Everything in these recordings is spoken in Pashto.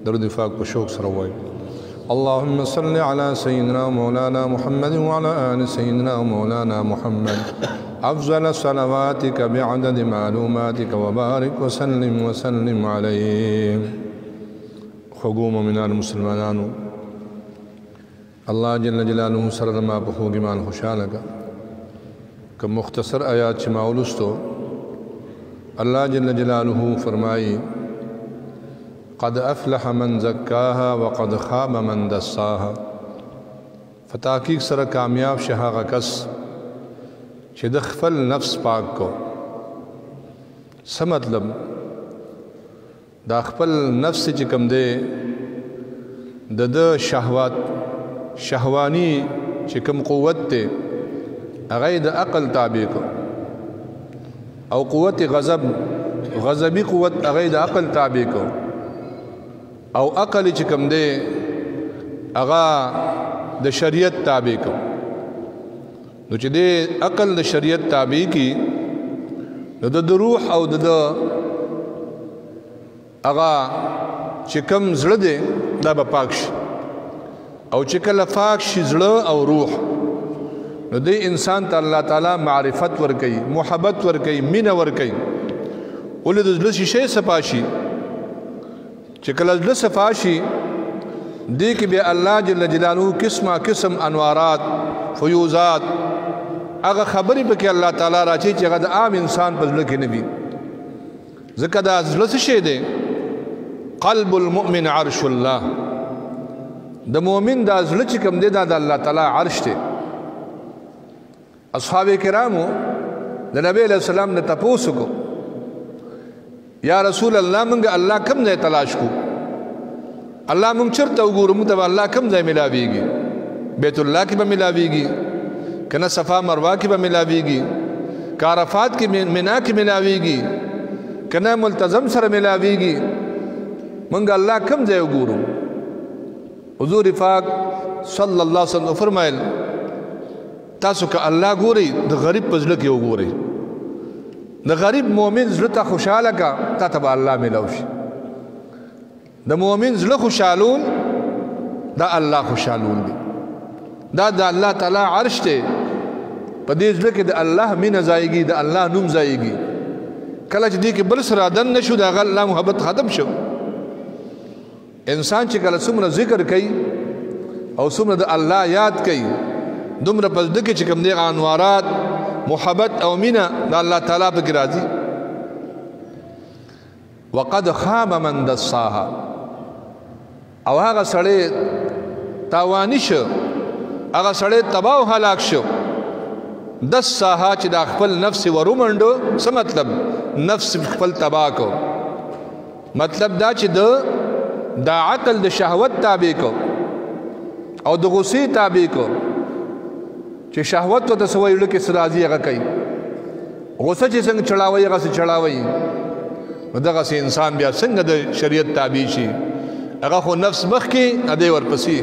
درود فاق بشوق سروي. اللهم صل على سيدنا مولانا محمد وعلى آل سيدنا مولانا محمد أفضل صلواتك بعدد معلوماتك وبارك وسلم عليه. خقوم من المسلمانان الله جل جلاله سر ما بخوق مان خوشالك كم مختصر آيات ما ولستو الله جل جلاله فرمائي قد أفلح من زكاها وقد خاب من دساها. فتحقیق سره کامیاب شهاغه کس چې د خپل نفس پاک کو. څه مطلب؟ دا خپل نفس چې کوم دی د شهوات شهوانی چې کوم قوت دی هغه د عقل تابع کو، او قوت غضب غضبی قوت هغه د عقل تابع کو، او عقل چې کوم دی هغه د شریعت تابع کو. نو چې دی عقل د شریعت تابع کی نو د روح او د هغه چې کوم زړه دی دا به پاک شي، او چې کله پاک شي زړه او روح نو دی انسان ته الله تعالی معرفت ورکوي، محبت ورکوي، مینه ورکوي. ولې د زړه شیشې صفا شي، چې کله زړه صفا شي دی کې بیا الله جل جلاله قسمه قسم انوارات فیوزات هغه خبرې پکې الله تعالی راچي چې هغه د عام انسان په زړه کې نه وي. ځکه دا زړه څه شی دی؟ قلب المؤمن عرش الله. د مؤمن دا زړه چې کوم دی دا د الله تعالی عرش دی. اصحاب کرامو د نبی علیہ السلام نه تپوس کو، یا رسول الله مونږ الله کم ځای تلاش کو، الله مونږ چرته وګورو مونږ ته الله کم ځای ملاویږي؟ بیت الله کې به ملاویږي کنه صفا مروه کې به ملاویږي، که عرفات کې منا کې ملاویږي کنه ملتزم سره ملاویږي؟ مونږ الله کم ځای وګورو؟ حضور پاک صلی الله علیه وسلم فرمایل تاسو که الله ګوري د غریب په زړه کې وګورئ. د غریب مؤمن زړه ته خوشاله کا تا ته الله ملو شي. د مؤمن زړه خوشالون دا الله خوشالون دی. دا د الله تعالی عرش دی. په دې زړه کې د الله مینه ځایږي، د الله نوم ځایږي. کله چې دې کې بل سره دن نشو د الله محبت ختم شو. انسان چې کله څومره ذکر کوي او څومره د الله یاد کوي دومره په دې کې چې کوم دي انوارات محبت او مینه د الله تعالی په کې راځي. وقد خاب من دساها. او هغه سړی تاوانی شو، هغه سړی تباہ او هلاک شو. دساها چې د خپل نفس ورومنډو. څه مطلب؟ نفس خپل تباہ کو. مطلب دا چې د عقل د شهوت تابع کو او د غصې تابع کو. چې شهوت ته سوي لکه سرازي هغه کوي، غصه چې څنګه چړاوي هغه څه چړاوي. دغه سي انسان بیا څنګه د شریعت تابع شي؟ هغه خو نفس مخ کې اده ورپسې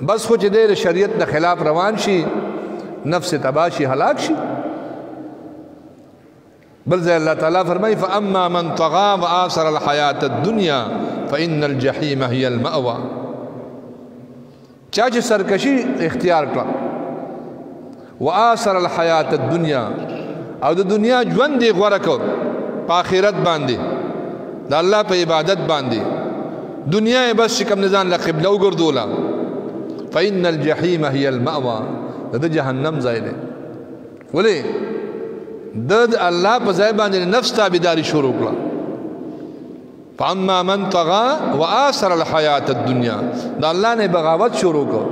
بس خو چې د شریعت د خلاف روان شي نفس تباہ شي، هلاک شي. بل ځای الله تعالی فرمایي فاما من طغى واثر الحیات الدنیا فان الجحیم هي المأوى. چا چې سرکشي اختیار کړه واثر الحیات الدنیا او د دنیا ژوند دی غوړه کړ په آخرت باندې د الله په عبادت باندې، دنیا یې بس کوم نظام له قبله وګرځولا فإن الجحیم هي المأوى. د جهنم ځای دی. ولې د الله په ځای باندې نفس تابعداري شروع کړه. فاما من طغى واثر الحیات الدنیا، د الله نه بغاوت شروع کړ،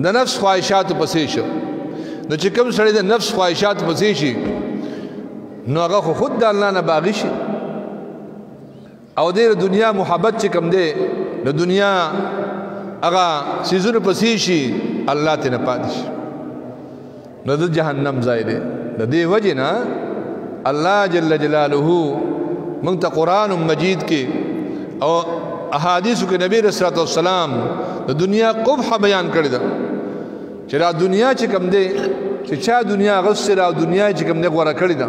د نفس خواهشات پسې شو. نو چې کوم سړی د نفس خواهشات پسې شي نو هغه خود د الله نه باغی شي، او د دنیا محبت چې کوم دی د دنیا هغه سيزونه پسې شي الله ته نه پاتې شي. نو د جهنم ځای دی. د دې وجه نه الله جل جلاله موږ ته قرآن مجید کې او احادیث کې نبی رسول الله والسلام د دنیا قبح بیان کړی دا چې را دنیا چې کوم دی چې چا دنیا غسر او دنیا چې کوم دی غوړه کړی دا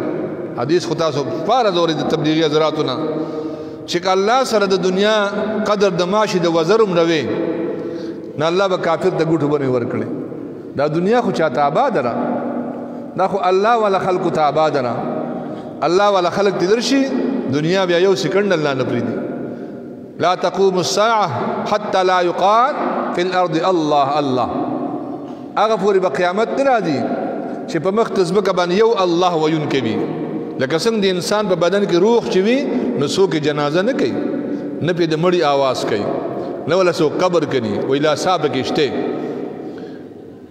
حدیث خو تاسو پاره دورې د تبلیغي حضراتونه چې الله سره د دنیا قدر د ماشي د وزرم روي نه الله به کافر د ګوټو باندې ورکړي دا دنیا خو چاته آباد را دا خو الله ولا خلق ته آباد را الله ولا خلق تدرشي دنیا بیا یو سکند الله نه پریدي لا تقوم الساعه حتى لا يقال في الارض الله الله هغه پوری به قیامت نه راځي چې په مخ تزبک باندې یو الله وین کوي لکه څنګه د انسان په بدن کې روح چې وي نو څوک جنازه نه کوي نه په د مړی आवाज کوي نه ولا څوک قبر کوي ویلا صاحب کې شته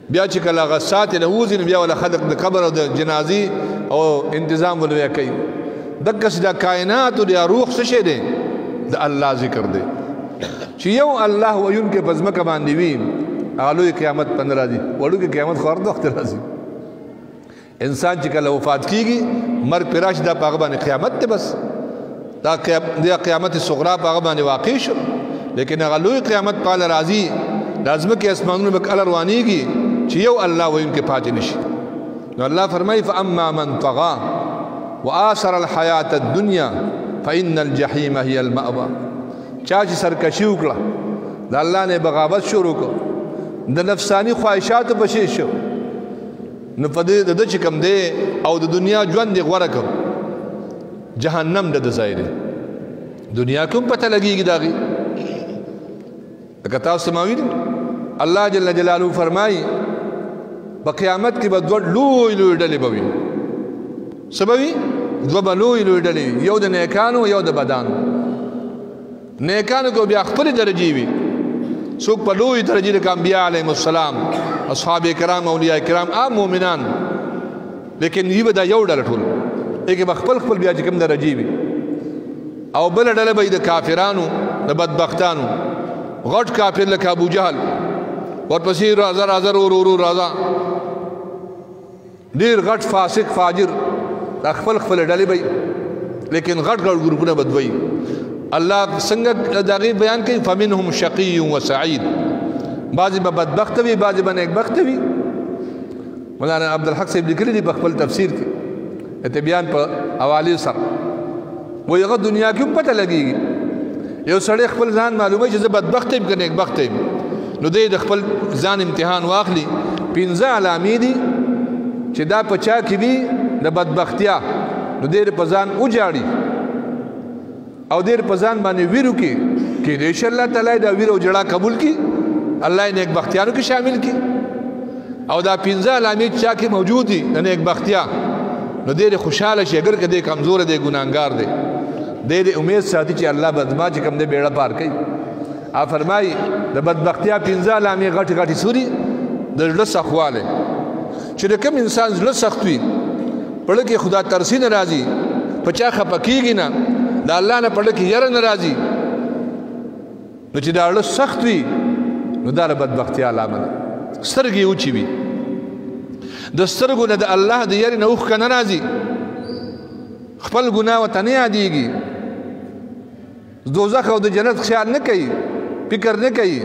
بیا چې کله غسات له وزن بیا ولا خلق د قبر او د جنازي او تنظیم ولوي کوي دغه سدا کائنات او د روح څه شه دي د الله ذکر دی چې یو الله وین کې پزمک باندې وي اغلوی قیامت پن راځي وړو کې قیامت خور د وخت راځي انسان چې کله وفات کیږي مرګ پراش دا پاغه باندې قیامت ته بس دا قیامت صغرا پاغه باندې واقع شو لیکن اغلوی قیامت پال راځي لازم کې اسمانونو به کله روانيږي چې یو الله وین کې پاتې نشي نو الله فرمایي فاما من طغى واثر الحیات الدنیا فان الجحیم هي المأوى چا چې سرکشي وکړه د الله نه بغاوت شروع کړ د نفسانی خواهشات په شی شو نو په دې د چې کم دی او د دنیا ژوند دی غوړه کړ جهنم د ځای دی دنیا کوم پته لګیږي داغي که تاسو سماوي الله جل جلاله فرمایي په قیامت کې به دوه لوی لوی ډلې به وي سبوي دوه لوی لوی ډلې یو د نیکانو یو د بدانو نیکانو کو بیا خپل درجه وي څوک په لوی درجه د انبیاء علیهم السلام اصحاب کرام اولیاء کرام عام مؤمنان لیکن یی به دا یو ډله ټول یک خپل خپل بیا کوم درجه وي او بل ډله به د کافرانو د بدبختانو غټ کافر لکه ابو جهل ورپسې راځه ورو راځه ډیر غټ فاسق فاجر د خپل خپل ډلې به لیکن غټ غټ ګروپونه بدوي الله څنګه دغه بیان کوي فمنهم شقي وسعيد بعضی به بدبخت وي بعضی به نیکبخت وي مولانا عبدالحق صاحب لیکلي دي په خپل تفسیر کې ته بیان په حواله سره و یغه دنیا کې پته لګي یو سړی خپل ځان معلومه چې زه بدبخت یم که نیکبخت یم نو د خپل ځان امتحان واخلي 15 علامې دي چې دا په چا کې دي د بدبختیا نو دې په ځان وجاړي او دیر پزان باندې ویرو کې دې الله تعالی دا ویرو جړه قبول کی الله نیک بختیارو کې شامل کی او دا 15 علامې چا کې موجود دي نیک بختیا نو دې خوشاله شي اگر کده کمزور دی ګناګار دی دې امید ساتي چې الله بدما چې کم دې بیړه پار کوي ا فرمای د بدبختیا 15 علامې غټ غټي سوري د له سخواله چې کوم انسان له سخت وي پړ کې خدا ترسي ناراضي پچا خپکیږي نه دا الله نه پړ کې ير ناراضي نو چې دا له سخت وي نو دا بدبختی علامه ده سترګې اوچي وي د سترګو نه د الله د ير نه اوخ کنه راضي خپل ګناه وطن یادېږي دوزخ او د جنت خیال نه کوي فکر نه کوي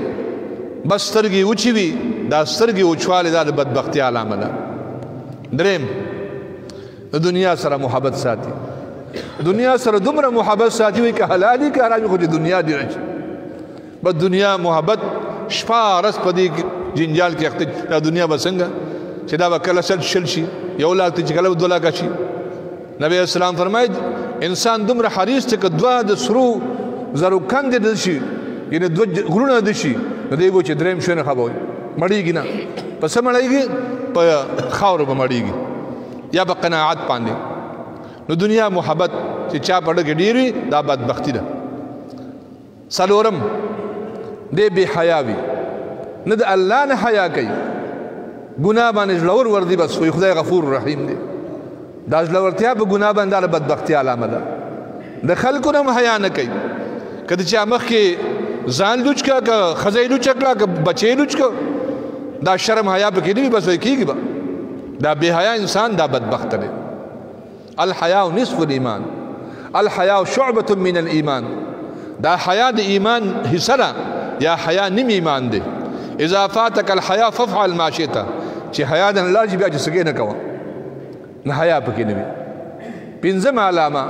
بس سترګې اوچي وي دا سترګې اوچواله دا د بدبختی علامه ده دریم د دنیا سره محبت ساتي دنیا سره دومره محبت ساتي وي که حلالي که حرامي خو د دنیا دی راشي بس دنیا محبت شپه رس په دې جنجال کې اخته دا دنیا به څنګه چې دا به کله شل شي یو لاک چې کله 2 لاک شي نبی اسلام فرمایي انسان دومره حریص چې دوه د سرو زرو کند دي شي یعنی دوه غرونه دي شي نو دی و چې دریم شنه خبوي مړیږي نه پس مړیږي په خاور به مړیږي یا په قناعت باندې نو دنیا محبت چې چا پړ کې ډیری دا بدبختی ده سلورم دې بے حیا وي نه د الله نه حیا کوي ګناه باندې ژلور وردی بس وي خدای غفور رحیم دی دا ژلورتیا په ګناه باندې بدبختی علامه ده د خلکو نه حیا نه کوي کله چې مخ کې ځان لوچ کا که خزای لوچ کړه که بچی لوچ کا دا شرم حیا پکې نه بس وي کیږي با دا بے حیا انسان دا بدبخت دی الحیاء نصف الایمان الحیاء شعبة من الایمان دا حیا د ایمان حصہ یا حیا نیم ایمان دی اذا فاتك الحیاء فافعل ما شئت چې حیا د الله جی بیا چې سګې نه کوه نه حیا پکې نه وي پنځم علامه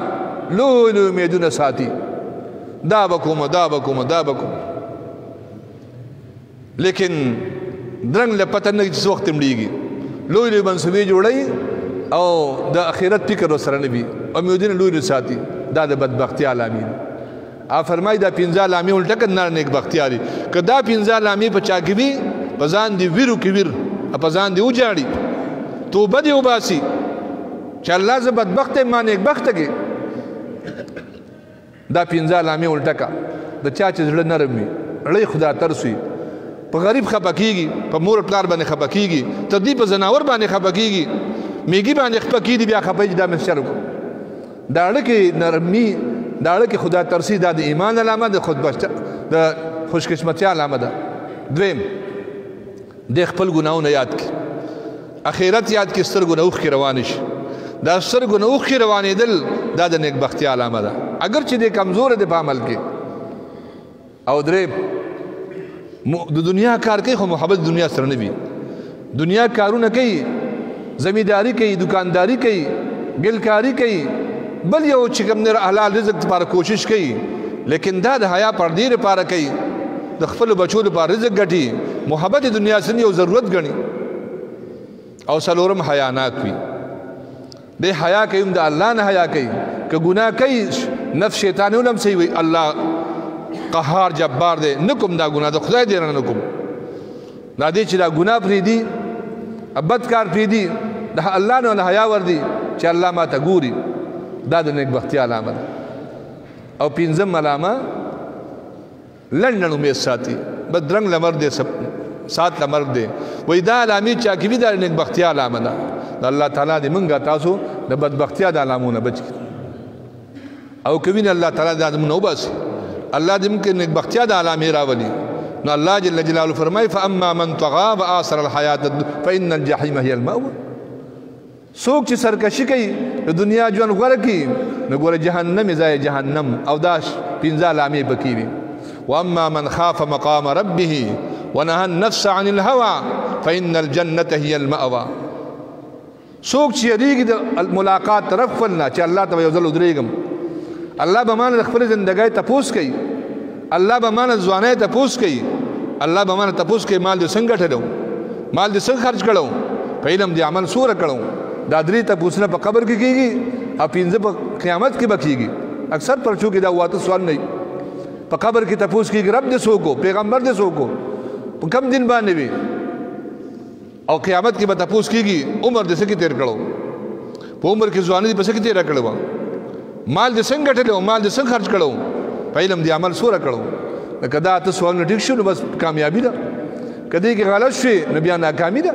لوی لوی امیدونه ساتي دا به کوم دا به کوم دا به کوم لیکن درنګ له پته نه چې وخت مړېږي لوی لوی منصوبې جوړوي او د آخرت فکر ورسره نه وي امیدونه لوی لوی ساتي دا د بدبختي علامې دي فرمایي دا پنځه علامې الټه که نه نیکبختیا دي که دا پنځه علامې په چا کې وي په ځان دې ویرو کې ویر په ځان دې وجاړي توبه دې وباسي چې الله زه بدبخت یم ما نیکبخته کې دا پنځه علامې الټه که د چا چې زړه نرم وي زړه خدا ترس وي په غریب خفه کېږي په مور پلار باندې خفه کېږي تر دې په ځناور باندې خفه کېږي میږي باندې خفه کېږي بیا خفه چې دا مې شر وکړو دا زړه کې نرمي دا زړه کې خدا ترسي دا د ایمان علامه د د خوشقسمتۍ علامه ده دویم د خپل ګناهونه یاد کړي اخرت یاد کړي سترګو نه اوښکې روانې شي دا سترګو نه اوښکې روانېدل دا د نیکبختۍ علامه ده اگر چې دی کمزوره دی په عمل کې او دریم د دنیا کار کوي خو محبت دنیا سره نه وي دنیا کارونه کوي زمینداری کوي دکانداری کوي ګلکاری کوي بل یو چې کوم نه حلال رزق لپاره کوشش کوي لیکن دا د حیا پردې لپاره کوي د خپل بچو لپاره رزق ګټي محبت دنیا سره یو ضرورت ګڼي او څلورم حیاناک وي د حیا کوي د الله نه حیا کوي که ګناه کوي نفس شیطانونه هم صحیح وي الله قهار جبار دی نکم دا ګناه د خدای دی نه نکم دا دی چې دا ګناه پرېږدي بد کار پرېږدي د الله نه حیا وردي چې الله ما ته ګوري دا د نیکبختۍ علامه ده او پنځم علامه لنډ امید ساتي بدرنګ لمر دی سات لمر دی وایي دا علامې چا کې وي دا نیکبختۍ علامه ده د الله تعالی دې موږ تاسو د بدبختیا د علامو نه بچ کړي او که ویني الله تعالی دا زموږ نه وباسي الله دې موږ نیکبختیا د علامې راولي نو الله جل جلاله فرمایي فاما من طغى وآثر الحیاة فإن الجحیم هي المأوى څوک چې سرکشي کوي د دنیا ژوند غوره کوي نو ګوره جهنم یې ځای جهنم او دا پنځه علامې پکې وي واما من خاف مقام ربه ونهى النفس عن الهوى فإن الجنة هي المأوى څوک چې یریږي د ملاقات طرف خپل نه چې الله ته یو ځل ودرېږم الله به مانه د خپلې زندګۍ تپوس کوي الله به مانه ځوانۍ تپوس کوي الله به مانه تپوس کوي مال دې څنګه ګټلو مال دې څنګه خرچ کړو په علم دې عمل څومره کړو دا درې تپوسونه په قبر کې کېږي او پنځه په قیامت کې به کېږي اکثر پرچو کې دا واته سوال نه په قبر کې تپوس کېږي رب دې څوک و پیغمبر دې څوک و په کم دن باندې وي او قیامت کې به تپوس کېږي عمر دې څه کې تېر کړو په عمر کې ځواني دې په څه کې تېره کړې وه مال دې څنګه ګټلی و مال دې څنګه خرچ کړو په علم دې عمل څومره کړو لکه دا اته سوالونه ټیک شو نو بس کامیابي ده که دې کې غلط شوې نو بیا ناکامي ده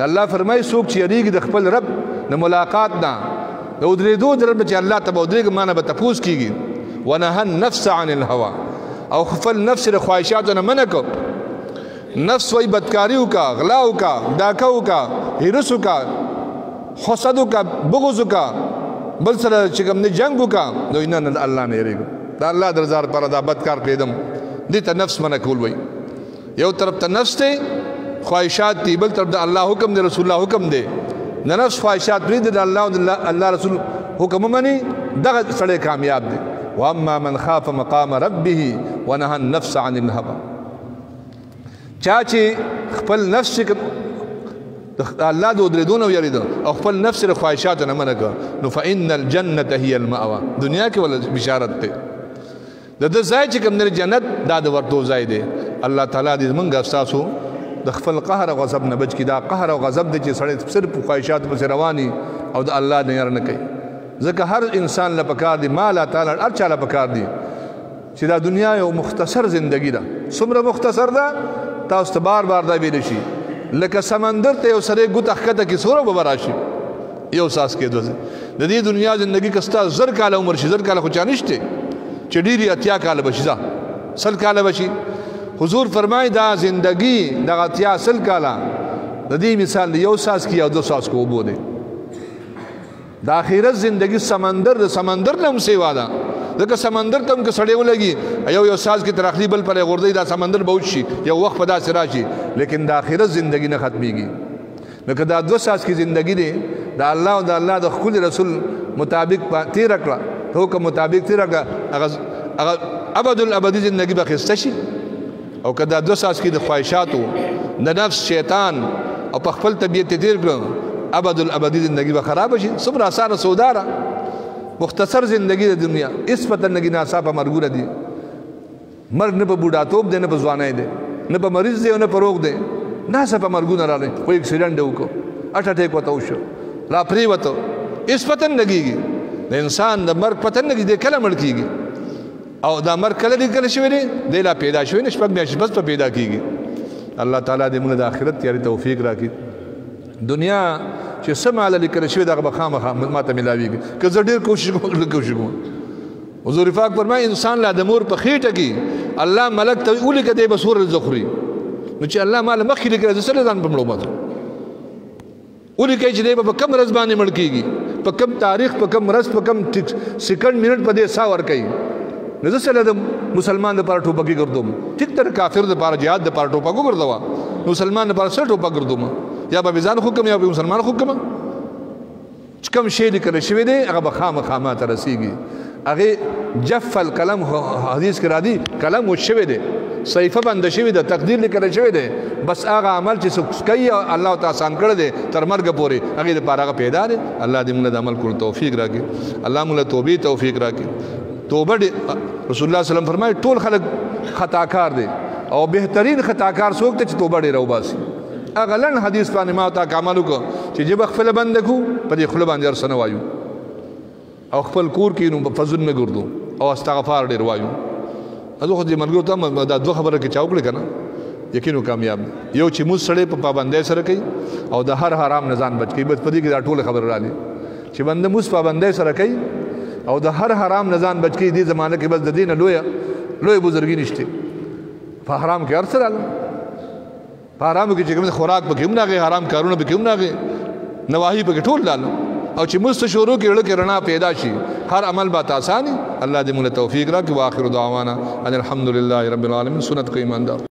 الله فرمایي څوک چې یریږي د خپل رب د ملاقات نه د ودرېدو د رب چې الله ته به ودرېږي ما نه به تپوس کېږي ونهى النفس عن الهوى او خپل نفس د خواهشاتو نه منع کړ نفس وایي بدکاري وکړه غلا وکړه ډاکه وکړه حرص وکړه حسد وکړه بغض وکړه بل سره چې کوم نه جنګ وکړه نو نه نه الله نه یریږم دا الله د رضا لپاره دا بدکار پرېږدم دې ته نفس منع کول وایي یو طرف ته نفس دی خواهشات دي بل طرف د الله حکم دی رسول الله حکم دی د نفس خواهشات پرېږدي د الله رسول حکم ومني دغه سړی کامیاب دی واما من خاف مقام ربه ونهى النفس عن الهوى چا چې خپل نفس الله د ودرېدو نه ویرېده او خپل نفس د خواهشاتو نه منع کړه نو فإن الجنة هي المأوى دنیا کې ولا بشارت دی د ده ځای چې کوم دی جنت دا د ورتو ځای دی الله تعالی دې زمونږ ستاسو د خپل قهر او غضب نه بچ کړي دا قهر او غضب دی چې سړی صرف په خواهشاتو پسې رواني او د الله نه یاره نه کوي ځکه هر انسان له پکار دی ما الله تعالی هر چا له پکار دی چې دا دنیا یو مختصر زندگی ده څومره مختصر ده تاسو ته بار بار دا ویلی شي لکه سمندر ته یو سړی ګوته ښکته کړي څومره به راشي یو ساس کې د دې دنیا زندگی که ستا 1000 کاله عمر شي 1000 کاله خو چا نشته چې ډېرې 80 کاله به شي 100 کاله به شي حضور فرمای دا زندگی دغه 80 کاله د دې مثال یو ساس کې یا 2 ساس کې اوبو دی د آخرت زندگی سمندر د سمندر نه هم سیوا ده ځکه سمندر ته هم که سړی ولګي یو ساس کې تر اخري بل پرې غورځي دا سمندر به وچ شي یو وخت په داسې راشي لیکن د آخرت زندگی نه ختمیږي لکه دا 2 ساس کی زندگی دی دا الله او د الله د خپل رسول مطابق تیر کړه حکم مطابق تیر کړه هغه ابد الابدی زندگی به خسته شي او کدا 2 ساس کې د خواهشاتو د نفس شیطان او په خپل طبیعت تیر کړه ابد الابدی زندگی به خراب شي صبر آسان سودارا مختصر زندگی د دنیا اس پتن نگی ناسا په مرګ دي مرګ نه په بوډاتوب دی نه په ځوانۍ دی نه په مریض دی نه په روغ دی ناسا په مرګ نه راغلی خو اکسیډنټ وکړو اټاټیک وته وشو لا پریوته اس پتن نگیږي د انسان د مرګ پتن نگی دی کله مړ کیږي او دا مرګ کله دی کله شوی دی دی لا پیدا شوی نه شپږ میاشتې بس په پیدا کیږي الله تعالی دې موږ د آخرت تیاری توفیق راکړي دنیا چې سم علی لیکل شوی دغه به خامخا ماته ملاویږي که زه ډېر کوشش کوم حضور پاک فرمایي انسان لا د مور په خېټه کې الله ملک ته ولیکه دی به سور زخري نو چې الله مال مخکې لیکل زه سره ځان په مړو ماته ولیکه چې دی به په کم ورځ باندې مړ کېږي په کم تاریخ په کم ورځ په کم سکند منټ په دې ساه ورکوي نو زه سره د مسلمان دپاره ټوپکي ګرځوم ټیک تر کافر دپاره جهاد دپاره ټوپک وګرځوه مسلمان دپاره سره ټوپک ګرځوم یا به ځان حکم یا به مسلمان حکم چې کوم شی لیکل شوی دی هغه به خامخا ماته رسیږي هغه جف القلم حدیث کې راځي قلم وشوی دی صحیفه بنده شوی ده تقدیر لیکل شوی دی بس هغه عمل چې کوي الله تعالی آسان کړی دی تر مرګ پورې هغه لپاره هغه پیدا دی الله دې موږ د عمل کولو توفیق راکړي الله موږ توبې توفیق راکړي توبه رسول الله صلی الله علیه وسلم فرمایي ټول خلک خطاکار دي او بهترین خطاکار څوک دی چې توبه ډېره وباسي هغه لن حدیث باندې ما تا عمل وکړو چې جب خپل بند کو په دې خپل باندې ارسنه وایو او خپل کور کې نو فزن نه ګرځو او استغفار ډېر وایو اته خو دې مرګو ته دا دوه خبره کې چاوکړه کنه یقینو کامیاب یو چې موږ سړی په پابندۍ سره کوي او د هر حرام نه ځان بچ کوي بس په دې کې دا ټول خبر را لې چې بنده موږ پابندۍ سره کوي او د هر حرام نه ځان بچ کوي دې زمانه کې بس د دې نه لوی بزرګي نشته په حرام کې ارسل حرام کې چې کوم خوراک پکې هم نه حرام کارونه پکې هم نه نواهی پکې ټول لاله او چې مست شروع کې لکه رڼا پیدا شي هر عمل به آسانی الله دې موږ توفیق راکړي واخر دعوانا ان الحمدلله رب العالمین سنت کو ایماندار